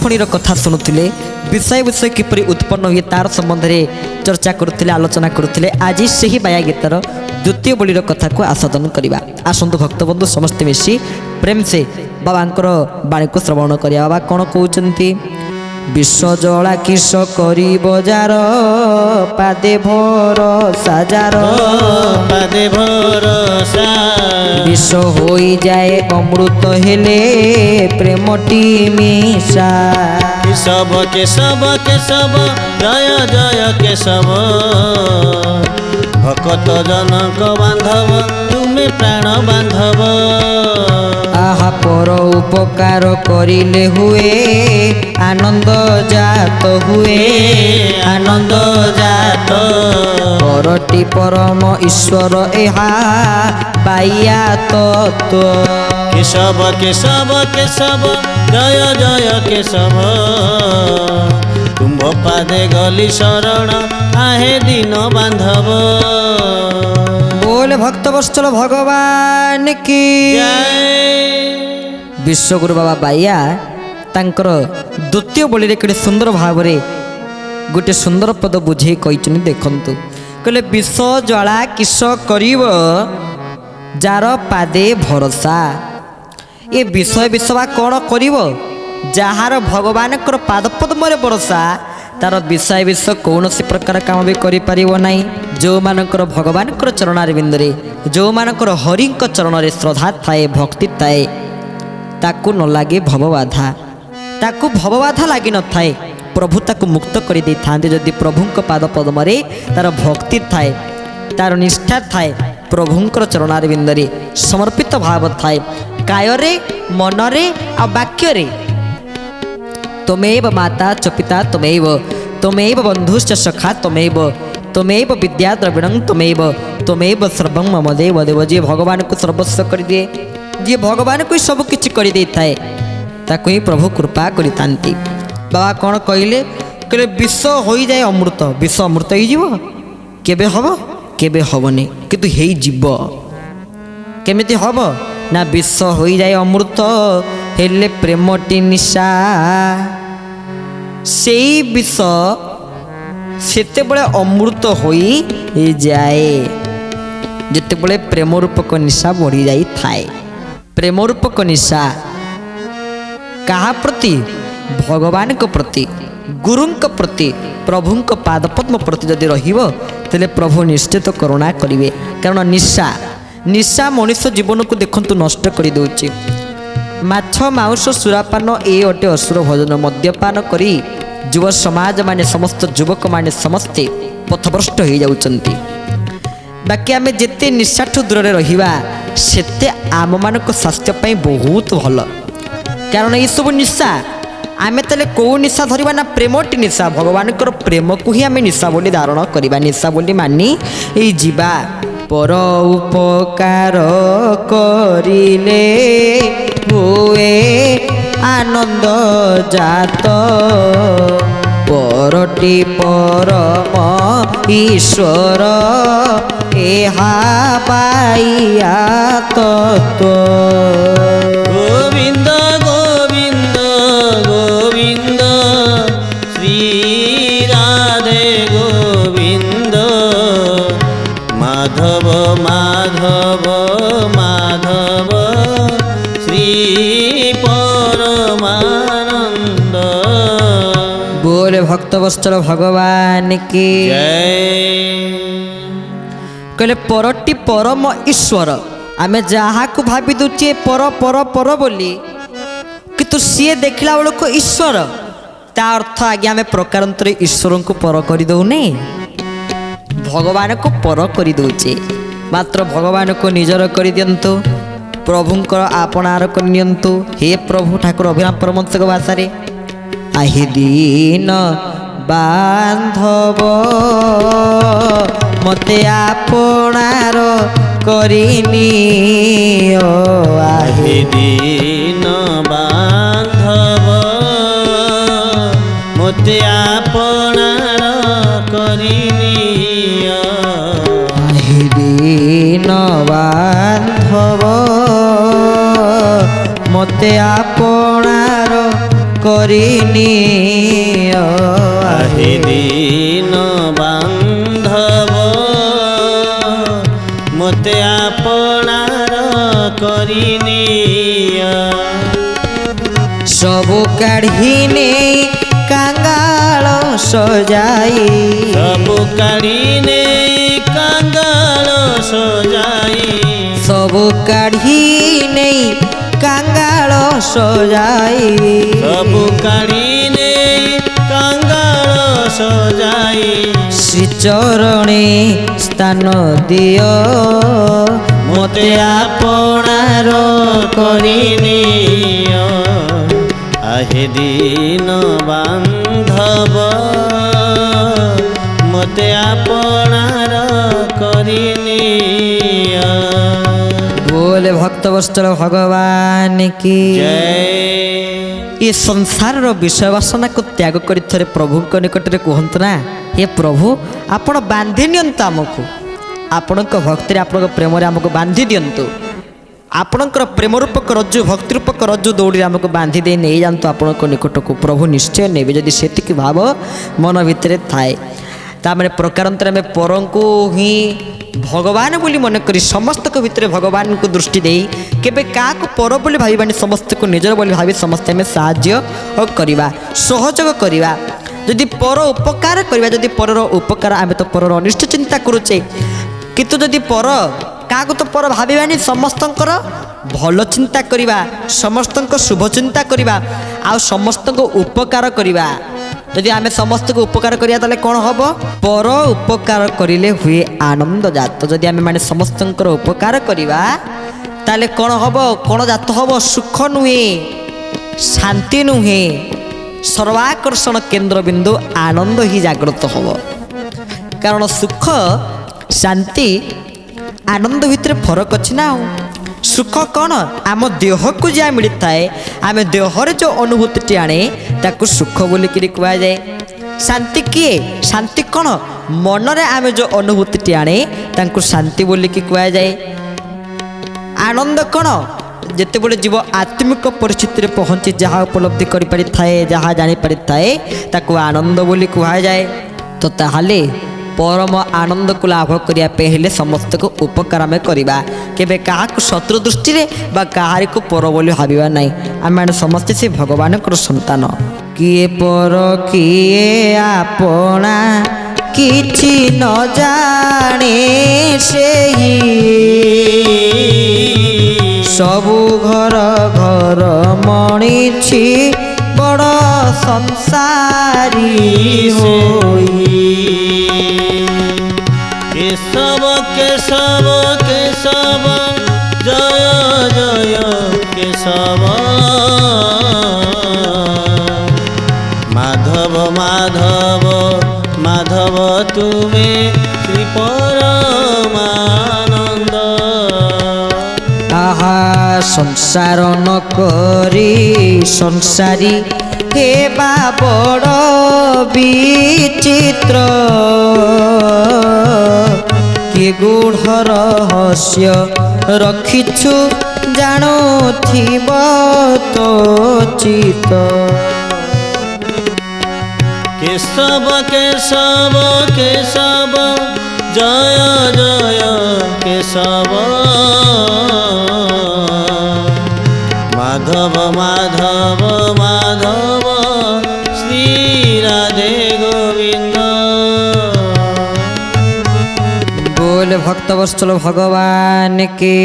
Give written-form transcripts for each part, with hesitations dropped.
ଖଣିର କଥା ଶୁଣୁଥିଲେ, ବିଷୟ କିପରି ଉତ୍ପନ୍ନ ହୁଏ ତାର ସମ୍ବନ୍ଧରେ ଚର୍ଚ୍ଚା କରୁଥିଲେ, ଆଲୋଚନା କରୁଥିଲେ। ଆଜି ସେହି ବାୟା ଗୀତର ଦ୍ୱିତୀୟ ବୋଲିର କଥାକୁ ଆସ୍ୱାଦନ କରିବା। ଆସନ୍ତୁ ଭକ୍ତବନ୍ଧୁ ସମସ୍ତେ ମିଶି ପ୍ରେମ ସେ ବାବାଙ୍କର ବାଣୀକୁ ଶ୍ରବଣ କରିବା। ବାବା କ'ଣ କହୁଛନ୍ତି? ବିଷ ଜଳା କିସ କରିବ ଯାର, ପାଦେ ଭରସା ଯାର, ପାଦେ ଭରସା। ବିଷ ହୋଇଯାଏ ଅମୃତ ହେଲେ ପ୍ରେମଟି ମିଶା। କେଶବ କେଶବ କେଶବ ଜୟ ଜୟ କେଶବ, ଭକତ ଜନକ ବାନ୍ଧବ ତୁମେ ପ୍ରାଣ ବାନ୍ଧବ। ଆହା ପର ଉପକାର କରିଲେ ହୁଏ ଆନନ୍ଦ ଜାତ ହୁଏ, ଆନନ୍ଦ ଜାତ। ପରଟି ପରମ ଈଶ୍ୱର ଏହା ବାୟା ତତ୍ତ୍ୱ। କେଶବ କେଶବ କେଶବ ଜୟ ଜୟ କେଶବ, ତୁମ୍ଭ ପାଦେ ଗଲି ଶରଣ ଆହେ ଦିନ ବାନ୍ଧବ। बोल भक्तवत्सल भगवान की विश्वगुरु बाबा बाया तांकर द्वितीय बोली के सुंदर भाव गोटे सुंदर पद बुझे कही देखंतु। कहले विष ज्वाला किस करिव जार पादे भरोसा। ये विषय विषवा कौन करिव? जार भगवान पादपद्म भरोसा तार विषय विष कौन सी प्रकार काम भी करि ना। जो मानकर भगवान चरणारविंदे, जो मानकर हरि चरण में श्रद्धा थाए, भक्ति थाए, ताकू न लगे भवबाधा, ताकू भवबाधा लगी न थाए। प्रभु ताकू मुक्त कर दे थांते जदि प्रभु पाद पद्म तार भक्ति थाए, तार निष्ठा थाए, प्रभुंकर चरणारविंदे समर्पित भाव थाए, कायरे मनरे आ वाक्यरे। त्वमेव माता च पिता त्वमेव, त्वमेव बंधुश्च सखा त्वमेव, त्वमेव विद्या द्रविणं त्वमेव, त्वमेव सर्वं मम देव देव। जी भगवान को सर्वस्व कर दिए, जी भगवान को सब किछि कर दे थाए, ताकू ही प्रभु कृपा करितांती। बाबा कौन कहले? कहले विष हो जाए अमृत। विष अमृत हो जीव केबे हबो? केबे हबनी, किंतु हेई जीव। केमिति हबो ना? विष हो जाए अमृत हेले प्रेमटी निशा। सेई विष सेते बड़े अमृत होई जाए जिते बड़े प्रेम रूपक निशा बढ़ी जाई थाए। प्रेम रूपक निशा कहा प्रति? भगवान को प्रति, गुरु प्रति, प्रभु पादपद्म प्रति जदि रहिबो तेले प्रभु निश्चित करुणा करिवे। कारण निशा निशा मनुष्य जीवन को देखंतु नष्ट कर दउची। माछ मांस सुरापान ए अटे असुर भोजन। मद्यपान करी युव समाज माने समस्त युवक माने समस्ते पथभ्रष्ट हो जाउचंती। बाकी आमे जेते निशाठू दूर रहिबा सेते आम मानक स्वास्थ्य पई बहुत भल। कारण ये सब निशा आमे तले को निशा धरिबा ना? प्रेमटी निशा। भगवान प्रेम को ही आमे निशा बोली धारण करिबा। निशा बोली मानी ए जीवा पर उपकार करिले हुए आनंद जात, परटी परम ईश्वर एहा बाया तत्त्व। गोविंद गोविंद गोविंद श्री राधे गोविंद, माधव माधव माधव श्री परमानंद। बोले भक्तवत्सल भगवान की कहले परटी परम ईश्वर। आमे जहा को भावी दूचे पर पर पर बोली, किंतु सी देखला बेल को ईश्वर, ता अर्थ आगे आमे प्रकारांतर ईश्वर को पर कर दौने, भगवान को पर कर दौचे। मात्र भगवान को निजर कर दियंतु, प्रभुंकर आपणार कर नियंतु। हे प्रभु ठाकुर अभिराम परमहंस भाषा रे आहि दीन बांधव मते आपणार करिनियो। आहि दीन बांधव मते आपणार करिनियो। आहि दीन बांधव मते आपणार କରିନିଅ ଆହେ ଦିନ ବାନ୍ଧବ ମୋତେ ଆପଣାର କରିନିଅ ସବୁ କାଢ଼ି ନେଇ କାଙ୍ଗାଳ ସଜାଇ ସବୁ କାଢ଼ି ନେଇ କାଙ୍ଗାଳ ସଜାଇ ସବୁ କାଢ଼ି ନେଇ କାଙ୍ଗାଳ ସଜାଇ ସବୁ କାଢ଼ି ନେଇ କାଙ୍ଗାଳ ସଜାଇ ଶ୍ରୀଚରଣେ ସ୍ଥାନ ଦିଅ ମୋତେ ଆପଣାର କରିନିଅ ଆହେ ଦିନ ବାନ୍ଧବ ମୋତେ ଆପଣାର କରିନିଅ ବୋଲେ ଭକ୍ତବତ୍ସଳ ଭଗବାନ କି ଜୟ ଏ ସଂସାରର ବିଷୟ ବାସନାକୁ ତ୍ୟାଗ କରି ଥରେ ପ୍ରଭୁଙ୍କ ନିକଟରେ କୁହନ୍ତୁ ନା, ହେ ପ୍ରଭୁ ଆପଣ ବାନ୍ଧି ନିଅନ୍ତୁ ଆମକୁ, ଆପଣଙ୍କ ଭକ୍ତିରେ ଆପଣଙ୍କ ପ୍ରେମରେ ଆମକୁ ବାନ୍ଧି ଦିଅନ୍ତୁ, ଆପଣଙ୍କର ପ୍ରେମ ରୂପକ ରଜ୍ଜୁ ଭକ୍ତି ରୂପକ ରଜ୍ଜୁ ଦୌଡ଼ିରେ ଆମକୁ ବାନ୍ଧି ଦେଇ ନେଇଯାଆନ୍ତୁ ଆପଣଙ୍କ ନିକଟକୁ। ପ୍ରଭୁ ନିଶ୍ଚୟ ନେବେ ଯଦି ସେତିକି ଭାବ ମନ ଭିତରେ ଥାଏ। ତାମାନେ ପ୍ରକାରାନ୍ତରେ ଆମେ ପରଙ୍କୁ ହିଁ ଭଗବାନ ବୋଲି ମନେକରି ସମସ୍ତଙ୍କ ଭିତରେ ଭଗବାନଙ୍କୁ ଦୃଷ୍ଟି ଦେଇ କେବେ କାହାକୁ ପର ବୋଲି ଭାବିବାନି, ସମସ୍ତଙ୍କୁ ନିଜର ବୋଲି ଭାବି ସମସ୍ତେ ଆମେ ସାହାଯ୍ୟ କରିବା, ସହଯୋଗ କରିବା। ଯଦି ପର ଉପକାର କରିବା, ଯଦି ପରର ଉପକାର, ଆମେ ତ ପରର ଅନିଷ୍ଟ ଚିନ୍ତା କରୁଛେ, କିନ୍ତୁ ଯଦି ପର କାହାକୁ ତ ପର ଭାବିବାନି, ସମସ୍ତଙ୍କର ଭଲ ଚିନ୍ତା କରିବା, ସମସ୍ତଙ୍କ ଶୁଭ ଚିନ୍ତା କରିବା, ଆଉ ସମସ୍ତଙ୍କୁ ଉପକାର କରିବା। ଯଦି ଆମେ ସମସ୍ତଙ୍କୁ ଉପକାର କରିବା ତାହେଲେ କ'ଣ ହେବ? ପର ଉପକାର କରିଲେ ହୁଏ ଆନନ୍ଦ ଜାତ। ଯଦି ଆମେ ମାନେ ସମସ୍ତଙ୍କର ଉପକାର କରିବା ତାହେଲେ କ'ଣ ହେବ? କ'ଣ ଜାତ ହେବ? ସୁଖ ନୁହେଁ, ଶାନ୍ତି ନୁହେଁ, ସର୍ବାକର୍ଷଣ କେନ୍ଦ୍ରବିନ୍ଦୁ ଆନନ୍ଦ ହିଁ ଜାଗ୍ରତ ହେବ। କାରଣ ସୁଖ ଶାନ୍ତି ଆନନ୍ଦ ଭିତରେ ଫରକ ଅଛି ନା। ଆଉ ସୁଖ କ'ଣ? ଆମ ଦେହକୁ ଯାହା ମିଳିଥାଏ, ଆମେ ଦେହରେ ଯେଉଁ ଅନୁଭୂତିଟି ଆଣେ ତାକୁ ସୁଖ ବୋଲିକିରି କୁହାଯାଏ। ଶାନ୍ତି କିଏ? ଶାନ୍ତି କ'ଣ? ମନରେ ଆମେ ଯେଉଁ ଅନୁଭୂତିଟି ଆଣେ ତାଙ୍କୁ ଶାନ୍ତି ବୋଲିକି କୁହାଯାଏ। ଆନନ୍ଦ କ'ଣ? ଯେତେବେଳେ ଜୀବ ଆତ୍ମିକ ପରିସ୍ଥିତିରେ ପହଞ୍ଚି ଯାହା ଉପଲବ୍ଧି କରିପାରିଥାଏ, ଯାହା ଜାଣିପାରିଥାଏ ତାକୁ ଆନନ୍ଦ ବୋଲି କୁହାଯାଏ। ତ ତାହେଲେ ପରମ ଆନନ୍ଦକୁ ଲାଭ କରିବା ପାଇଁ ହେଲେ ସମସ୍ତଙ୍କୁ ଉପକାର ଆମେ କରିବା, କେବେ କାହାକୁ ଶତ୍ରୁ ଦୃଷ୍ଟିରେ ବା କାହାରିକୁ ପର ବୋଲି ଭାବିବା ନାହିଁ। ଆମେମାନେ ସମସ୍ତେ ସେ ଭଗବାନଙ୍କର ସନ୍ତାନ। କିଏ ପର କିଏ ଆପଣା କିଛି ନ ଜାଣେ ସେହି, ସବୁ ଘର ଘର ମଣିଛି ବଡ଼ ସଂସାରୀ ହୋଇ। କେଶବ କେଶବ କେଶବ ଜୟ ଜୟ କେଶବ, ମାଧବ ମାଧବ ମାଧବ ତୁମେ ଶ୍ରୀ ପରମାନନ୍ଦ। ଆହା ସଂସାର ନ କରି ସଂସାରୀ ହେବା ବଡ଼ ବିଚିତ୍ର, କି ଗୂଢ଼ ରହସ୍ୟ ରଖିଛୁ ଜାଣୁଥିବ ତ ଚିତ। କେଶବ କେଶବ କେଶବ ଜୟ ଜୟ କେଶବ, ମାଧବ ମାଧବ ମାଧବ শ্রী রাধে গোবিন্দ। बोल भक्तवत्सल भगवान के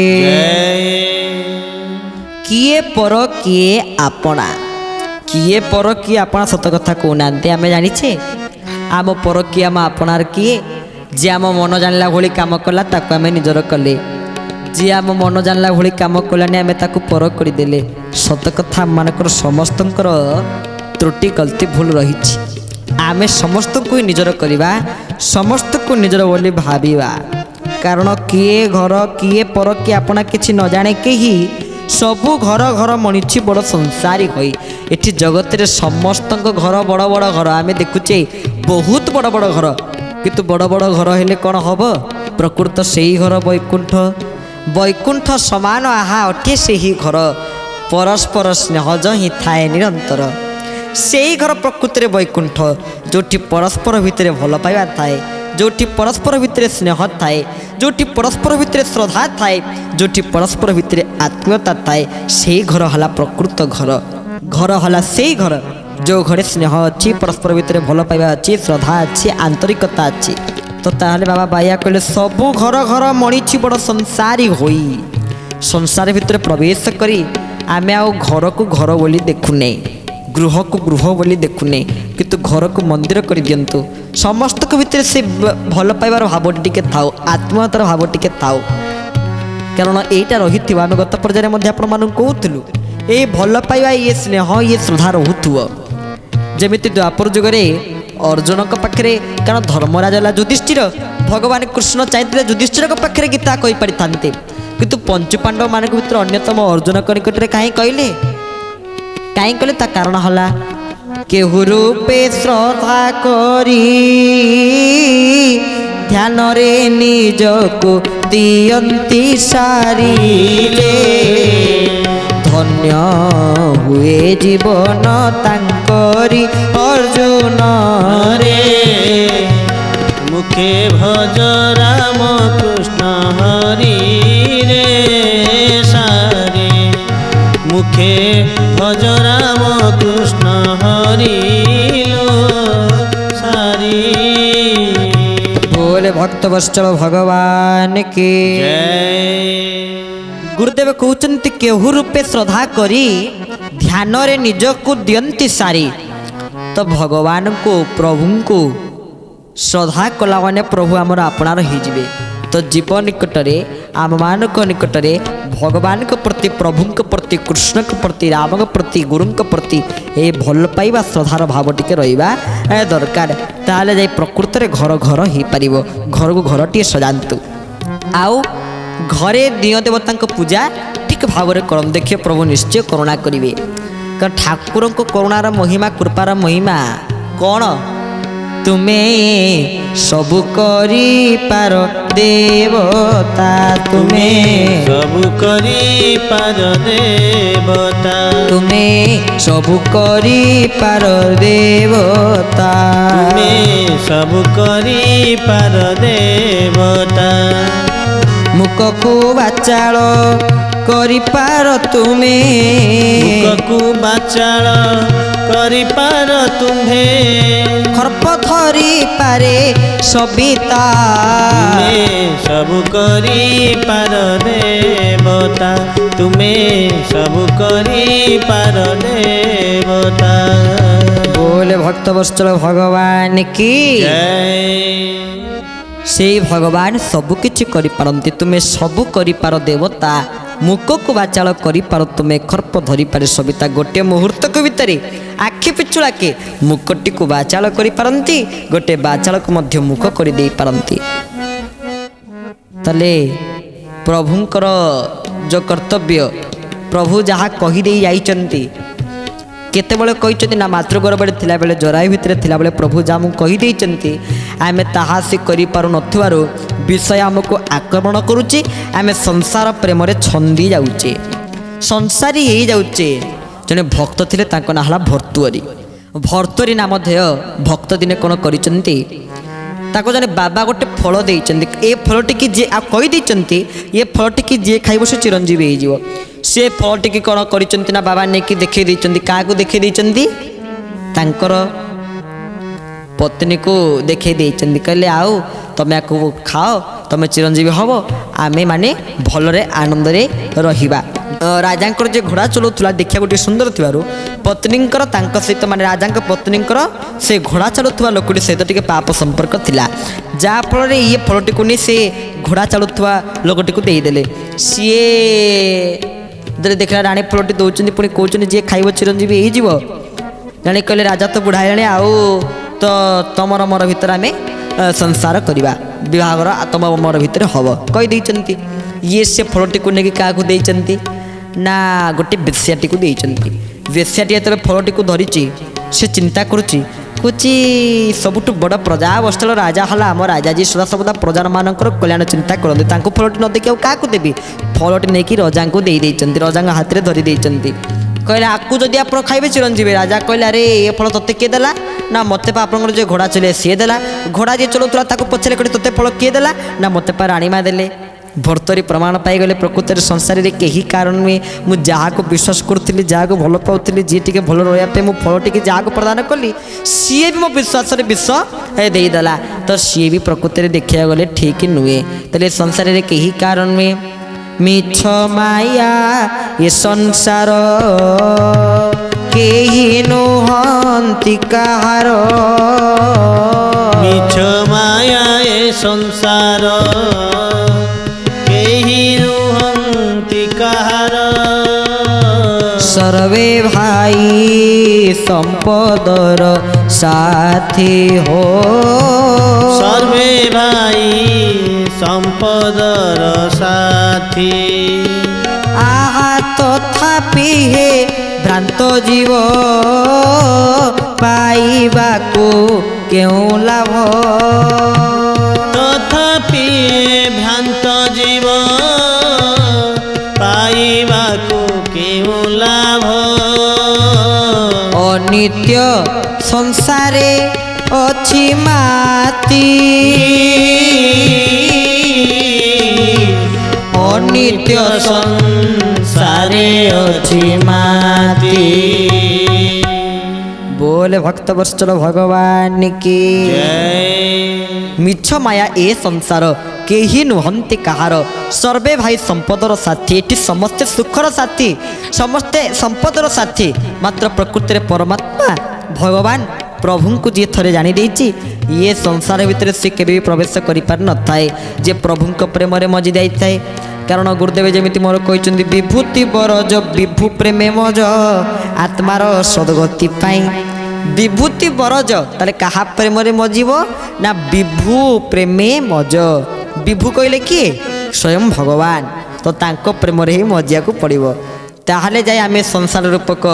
किए पर किए आपना, किए पर किए आपना सत कथा कहना आम जाचे आम पर किए आम आपणार किए, जे आम मन जानला भली काम कला ताको आम निजर कले, जे आम मन जानला भली काम कलानी आम ताको पर करदेले। सत कथा आमମାନଙ୍କର ସମସ୍ତଙ୍କର त्रुटि गलती भूल रही, आम समस्त को निजर करवा, समस्त को निजर बोली भाविबा। कारण किए घर किए पर किए आपना किछि न जाने केही, सबु घर घर मणिछि बड़ संसारी होई। एठी जगत रे समस्त घर बड़ बड़ घर आम देखुचे, बहुत बड़ बड़ घर, किंतु बड़ बड़ घर हेले कौन हम? प्रकृत से ही घर वैकुंठ, वैकुंठ समान आहा अटे से ही घर, परस्पर स्नेहज ही थाए निरंतर। ସେଇ ଘର ପ୍ରକୃତିରେ ବୈକୁଣ୍ଠ, ଯେଉଁଠି ପରସ୍ପର ଭିତରେ ଭଲ ପାଇବା ଥାଏ, ଯେଉଁଠି ପରସ୍ପର ଭିତରେ ସ୍ନେହ ଥାଏ, ଯେଉଁଠି ପରସ୍ପର ଭିତରେ ଶ୍ରଦ୍ଧା ଥାଏ, ଯେଉଁଠି ପରସ୍ପର ଭିତରେ ଆତ୍ମୀୟତା ଥାଏ, ସେଇ ଘର ହେଲା ପ୍ରକୃତ ଘର। ଘର ହେଲା ସେଇ ଘର ଯେଉଁ ଘରେ ସ୍ନେହ ଅଛି, ପରସ୍ପର ଭିତରେ ଭଲ ପାଇବା ଅଛି, ଶ୍ରଦ୍ଧା ଅଛି, ଆନ୍ତରିକତା ଅଛି। ତ ତାହେଲେ ବାବା ବାୟା କହିଲେ ସବୁ ଘର ଘର ମଣିଛି ବଡ଼ ସଂସାରୀ ହୋଇ। ସଂସାର ଭିତରେ ପ୍ରବେଶ କରି ଆମେ ଆଉ ଘରକୁ ଘର ବୋଲି ଦେଖୁନେ, ଗୃହକୁ ଗୃହ ବୋଲି ଦେଖୁନେ, କିନ୍ତୁ ଘରକୁ ମନ୍ଦିର କରିଦିଅନ୍ତୁ। ସମସ୍ତଙ୍କ ଭିତରେ ସେ ଭଲ ପାଇବାର ଭାବଟି ଟିକେ ଥାଉ, ଆତ୍ମୀୟତାର ଭାବ ଟିକେ ଥାଉ, କାରଣ ଏଇଟା ରହିଥିବ। ଆମେ ଗତ ପର୍ଯ୍ୟାୟରେ ମଧ୍ୟ ଆପଣମାନଙ୍କୁ କହୁଥିଲୁ, ଏଇ ଭଲ ପାଇବା, ଇଏ ସ୍ନେହ, ଇଏ ଶ୍ରଦ୍ଧା ରହୁଥିବ। ଯେମିତି ଦ୍ୱାପର ଯୁଗରେ ଅର୍ଜୁନଙ୍କ ପାଖରେ, କାରଣ ଧର୍ମରାଜ ହେଲା ଯୁଧିଷ୍ଠିର, ଭଗବାନ କୃଷ୍ଣ ଚାହିଁଥିଲେ ଯୁଧିଷ୍ଠିରଙ୍କ ପାଖରେ ଗୀତା କହିପାରିଥାନ୍ତେ, କିନ୍ତୁ ପଞ୍ଚୁପାଣ୍ଡବମାନଙ୍କ ଭିତରେ ଅନ୍ୟତମ ଅର୍ଜୁନଙ୍କ ନିକଟରେ କାହିଁ କହିଲେ? କାହିଁ କହିଲେ? ତା କାରଣ ହେଲା କେହୁ ରୂପେ ଶ୍ରଦ୍ଧା କରି ଧ୍ୟାନରେ ନିଜକୁ ଦିଅନ୍ତି ସାରିଲେ, ଧନ୍ୟ ହୁଏ ଜୀବନ ତାଙ୍କରି ଅର୍ଜୁନ ରେ। ମୁଖେ ଭଜ ରାମ କୃଷ୍ଣ ହରି ରେ ସାରେ, মুখে ভজ রাম কৃষ্ণ হরিলো সারি। बोले भक्त वत्सल भगवान की জয়। गुरुदेव कहते केहू रूपे श्रद्धा करी ध्यान रे निजको दियंती सारी। तो भगवान को प्रभु को श्रद्धा कला माने प्रभु आमर आपणार होइजिबे। तो जीवन निकटरे आम मान निकटरे भगवान के प्रति, प्रभु के प्रति, कृष्ण के प्रति, राम के प्रति, गुरु के प्रति ए भल पाइबा श्रद्धार भाव टिके रहिबा दरकार। ताले जाई प्रकृत रे घर घर हो पारिबो। घर को घर टी सजांतु, आउ घरे दिय देवता पूजा ठीक भाव में करम। देखिए प्रभु निश्चय करुणा करिवे, कारण ठाकुर को करुणार महिमा, कृपार महिमा कौन? तुमे सबु करी पार देवता, तुमे सबु करी पार देवता, तुमे सबु करी पार देवता, तुमे सबु करी पार देवता। मुखकु बाचाल करी पार तुमे, मुखकु बाचाल करी पार तुम्हे, खर्प धरी पारे सबिता, तुमे सबु करी पार देवता, तुमे सबु करी पार देवता। बोले भक्त वत्सल भगवान की जय। से भगवान सबु किछि करि पारंती। तुमे सबु करि पार देवता, मुख को बाचाल करि पार तुमे, खर्प धरी पारे सबिता। गोटे मुहूर्त को भितरे आखि पिछुड़ा के मुखटी को बाचाल करि पारंती, गोटे बाचाल को मध्य मुख करि देई पारंती। तले प्रभुंकर जो कर्तव्य, प्रभु जहाँ कही देई जाइचंती, केतेबेले कहिचंती ना मातृगर्भरे थिला बेले, जराई भितरे थिला बेले प्रभु जहाँ मुझे कही देइचंती, आमे ताहा से करि पारु नथिबारु विषय हमको आक्रमण करुचे, आमे संसार प्रेम रे छंदी जाउचे, संसारी हे जाउचे। जने भक्त थिले तांको ना हला भर्तुअरी। भर्तुअरी नामधेय भक्त दिने कोन करिचंती, ताको जने बाबा गोटे फल देइचंती, ए फलटी की जे आ कहि देइचंती, ए फलटी की जे खाइबो से चिरंजीवी हे जिवो। से फलटी की कोन करिचंती ना बाबा ने की देखै देइचंती। काको देखै देइचंती? तांकर पत्नी को देखै देइचंती। कहले आओ तमे आको खाओ, तमे चिरंजीवी हबो, आमे माने भलरे आनंद रे रहिबा। राजांकर जे घोड़ा चलौथुला देखिया गोटे सुंदर थिबारु पत्नींकर तांक सहित माने राजांक पत्नींकर से घोड़ा चलौथुवा लोकटी सहित टिके पाप संपर्क थिला, जा फल रे ये फलटी को नै से घोड़ा चलौथुवा लोकटी को देई देले। सिए जरे देखला रानी फलटी दउचंदी, पुणी कहउचंदी जे खाइबो चिरंजीवी हे जिवो। रानी कहले राजा तो बुढ़ा जाने, आओ तो तमर मोर भितर आमे संसार करवा, विवाहर तम मोर भितर हम कही देइचंती। ये से फलटी को लेकिन क्या देइचंती ना गोटे बेश्याटी को देइचंती। बेश्याटी जेतबे फलटी को धरिची से चिंता करुची, कुची सबुठ बड़ प्रजा अवस्थल राजा हला आम राजाजी सदा सबदा प्रजा मानकर कल्याण चिंता करते, तांको फलटी न देखि क्या देवी, फलटी नहीं कि रजा को दे देइचंती, रजा हाथ में धरी देइचंती। कहले आकु जदि आप खाइबे चिरंजीवी राजा कहले अरे ये फल तोते किए देला ना मते पा आपन जो घोड़ा चले सी देला घोड़ा जे चलौला ताको पछले कड़ी तोते फल किए देला ना मते पा राणीमा देले भर्तरी प्रमाण पाईगले प्रकृति संसार में कहीं कारण में मुझे जहाँ को विश्वास करुली जहाँ को भल पाऊली जी टे भल रहा मुझे फल टी जहाँ को प्रदान कली सी भी मो विश्वास विश्व देदेला तो सी भी प्रकृति देखा गले ठीक नुहे तेरे संसार में कहीं कारण में मिछ माया ये संसार केही नुहंती कहार मिछ माया ये संसार सर्वे भाई संपदर साथी हो सर्वे भाई संपदर साथी आहा तथापि हे भ्रांत जीव पाइबाको केउ लाभ तथापि भ्रांत जीव पाइबाको केउ लाभ अनित्य संसारे अछि माती अनित्य संसारे अछि माती बोले भक्त वत्सल भगवान की जय मिछ माया ए संसार केही नुहंती कहार सर्वे भाई संपदर साथी एटी समस्ते सुखर साथी समस्ते संपदर साथी मात्र प्रकृति परमात्मा भगवान प्रभु को जी थरे जानी देछि ये संसार भितर से केबे भी प्रवेश करि पार न थाए जे प्रभु को प्रेम रे मजी जाई थाए कारण गुरुदेव जमिति मोर कहते विभूति बरज विभु प्रेमे मज आत्मार सदगति पाई विभूति बरज ताले कहा प्रेम रे मजिब ना विभु प्रेमे मज विभु कहले किए स्वयं भगवान तो तांको प्रेम रे ही मजिया को पड़िबो ताहले जाय आमे संसार रूपक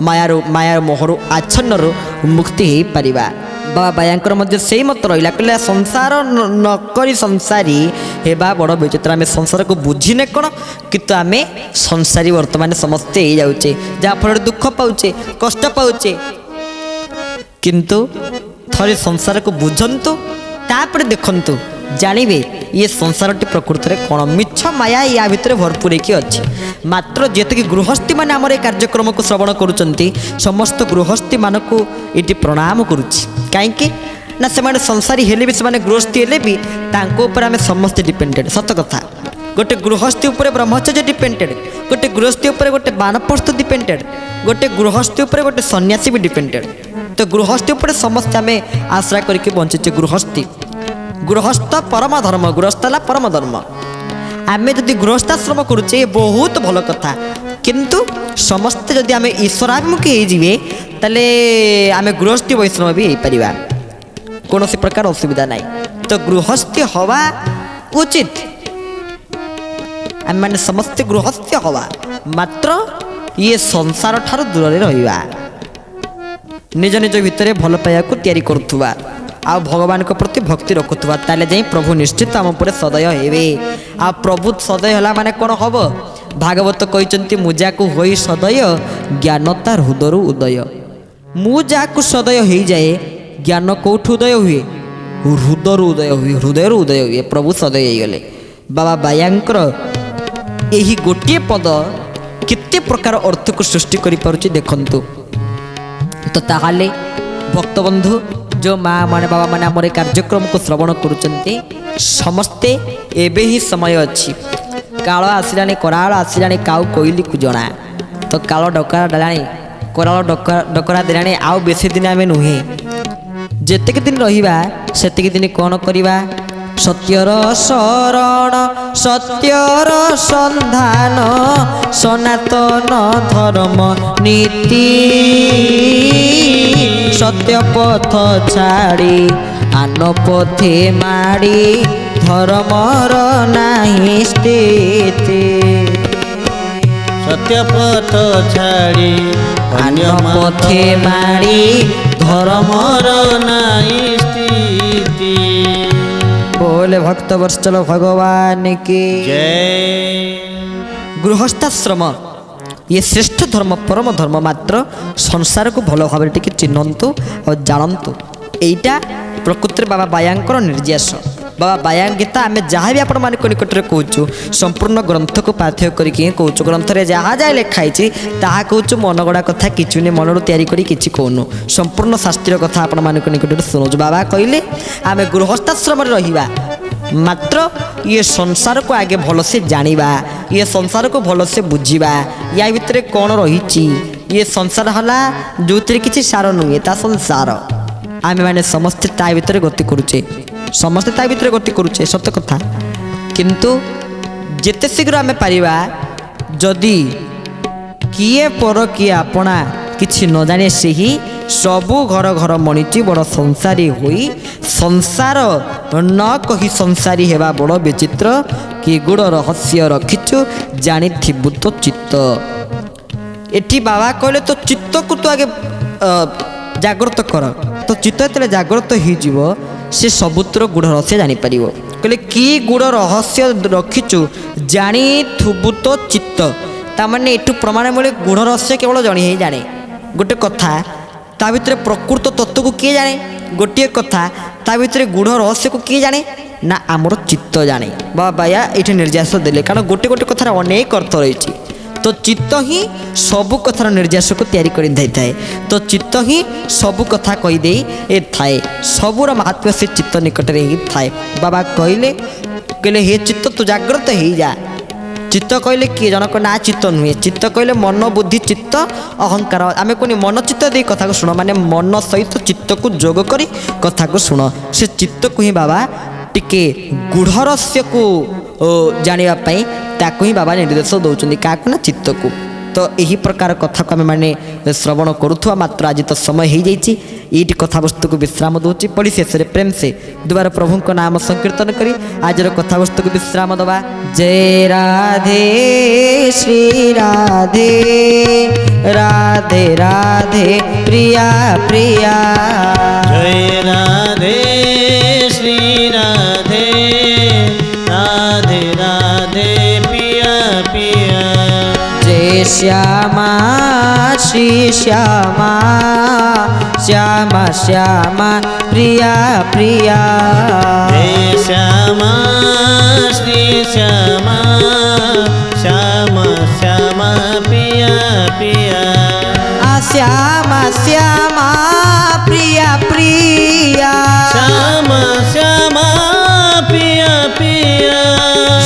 मायार मोहरु आच्छन्नरु मुक्ति ही पारिबा बाबा बायांकर मध्य से मत रहा कहले संसार नकरी संसारी हेबा बड़ विचित्र आम संसार को बुझीने कौन किंतु आम संसारी वर्तमान समस्ते हो जाऊे जहाँफल दुख पाचे कष्ट पाचे किंतु थरे संसार को बुझंतु तापर देखंतु जानिबे ये संसारटी प्रकृति में कौन मिछ माया या भितर भरपूर की अच्छी मात्र जेतकी गृहस्थी मैंने आम कार्यक्रम को श्रवण करुँच समस्त गृहस्थी मान को ये प्रणाम करुच्ची कहीं ना से संसारी हेले भी से गृहस्थी हेले भी आम समस्ते डिपेंडेड सत कथा गोटे गृहस्थी उपर ब्रह्मचर्य डिपेंडेड गोटे गृहस्थी उपर गोटे बानप्रस्थ डिपेंडेड गोटे गृहस्थी उपर गोटे सन्यासी भी डिपेंडेड तो गृहस्थी उपर समस्ते आम आश्रा करके बंचे गृहस्थी गृहस्थ परम धर्म गृहस्थला परम धर्म आम जदि गृहस्थाश्रम करुचे बहुत भल कथा किंतु समस्ते जदि आम ईश्वराभिमुखी होइजिवे ताले आम गृहस्थी वैष्णव भी होइपारिबा कौन प्रकार असुविधा ना तो गृहस्थी हवा उचित आम मैंने समस्ते गृहस्थी हवा मात्र ये संसार ठार दूर रहिबा निज निज भितर भल पाइबा को तैयारी करुथुबा आ भगवान को प्रति भक्ति रखुवा ताले जाई प्रभु निश्चित आम पर सदय हेबे आ प्रभु सदय होला माने कौन हम भागवत कहते मुजा को होई सदय ज्ञानता हृदय उदय मुजा को सदय हो जाए ज्ञान कौठ उदय हुए हृदय उदय हुए हृदय उदय हुए प्रभु सदय गले बाबा बायांकर यही गोटे पद केते प्रकार अर्थ को सृष्टि करि पारुछि देखंतु तो ताहाले भक्तबंधु जो माँ माने बाबा माने आम कार्यक्रम को श्रवण करुँच समस्ते एबे ही समय अच्छी काल आसला कराल आसला काउ कोइली को जना तो काल डकरा डालाणी कराल डकरा देलाणी आउ बेसी दिन आम नुहे जेतिक दिन रहिबा सेतिक दिन कौन करिबा सत्यर शरण सत्यर संधान सनातन धर्म नीति सत्य पथ छाड़ी आन पथे माड़ी धर्मर नाही स्थिति सत्य पथ छाड़ी आन पथे माड़ी धर्मर नाही स्थिति बोले भक्त वत्सल भगवान की जय गृहस्थाश्रम ये श्रेष्ठ धर्म परम धर्म मात्र संसार को भल भाव टिके चिन्हतु और जानतु एटा प्रकृति बाबा बायांकर निर्देश बाबा बाया गीता आम जहाँ भी आपण मानक निकट में कहूँ संपूर्ण ग्रंथ को पाथ्य करके कहूँ ग्रंथ में जहाँ जहाँ लिखाई ताहा कहूँ मनगड़ा कथा कि मन तैयारी करी किसी कहूँ संपूर्ण शास्त्रीय कथा आपण मानक निकट में शुणुचु बाबा कहले आम गृहस्थाश्रम रहिबा मात्र ये संसार को आगे भलसे जानिबा ये संसार को भलसे बुझिबा या भितर कौन रही ये संसार हला जो किसी सार नुहे ता संसार आम मैंने समस्ते ता भितर गति करुचे समस्ते ता भितर गति करुचे सत्य कथा किंतु जेते शीघ्र आम पारिबा जदि किए पर किए आपना किछि न जाने से ही सबु घर घर मणिची बड़ संसारी होई संसार न कही संसारी हेबा बड़ विचित्र कि गुड़ रहस्य रखिचु जानी थिबु तो चित्त एठी बाबा कहले तो चित्त को तो आगे जागृत कर तो चित्त जेतले जागृत हो से सबुत्र गुड़ रहस्य जानी पारिबो कहले कि गुड़ रहस्य रखिचु जानी थुबु तो चित्त तामाने एठु प्रमाण मिले गुड़ रहस्य केवल जणी ही जाने गोटे कथा ता भितर प्रकृत तत्व को किए जाने गोटे कथा ता भितर गुड़ रहस्य को किए जाने ना आमर चित्त जाने बाबा या ये निर्देश देले कारण गोटे गोटे कथार अनेक अर्थ रही तो चित्त ही सबु कथार निर्देश को तैयारी कर थाए तो चित्त ही सबु कथा कहीदे ए थाए सबुर महात्म्य से चित्त निकट ही थाए बाबा कहले हे चित्त तू जागृत हो जा चित्त कहले किए जनक ना चित्त नुहे चित्त कहले मन बुद्धि चित्त अहंकार आम कहनी मन चित्त दे कथा को शुण माने मन सहित चित्त को जोग करी कथा को शुण से चित्त को ही बाबा टिके गुढ़ रहस्य को जानापी ताकू ही बाबा निर्देश दौरान क्या ना चित्त को तो यही प्रकार कथा को आम मैंने श्रवण करुवा मात्र आज तो समय हो जाइए ये कथावस्तु को विश्राम दूची पढ़ी शेष प्रेम से दुबारा प्रभु को नाम संकीर्तन करी आज कथावस्तु को विश्राम दबा जय राधे श्री राधे राधे राधे प्रिया प्रिया जय राधे श्री राधे राधे राधे पिया पिया जय श्यामा श्री श्यामा श्यामा श्यामा प्रिया प्रिया जय श्यामा श्री श्यामा श्यामा श्यामा पिया पिया श्यामा श्यामा प्रिया प्रिया श्यामा श्यामा पिया पिया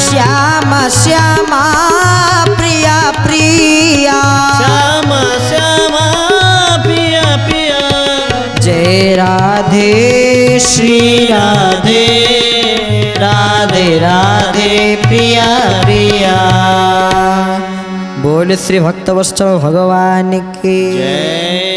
श्यामा श्यामा प्रिया प्रिया श्यामा श्यामा पिया पिया जय राधे श्री राधे राधे राधे प्रिया प्रिया बोल श्री भक्तवत्सल भगवान की जय।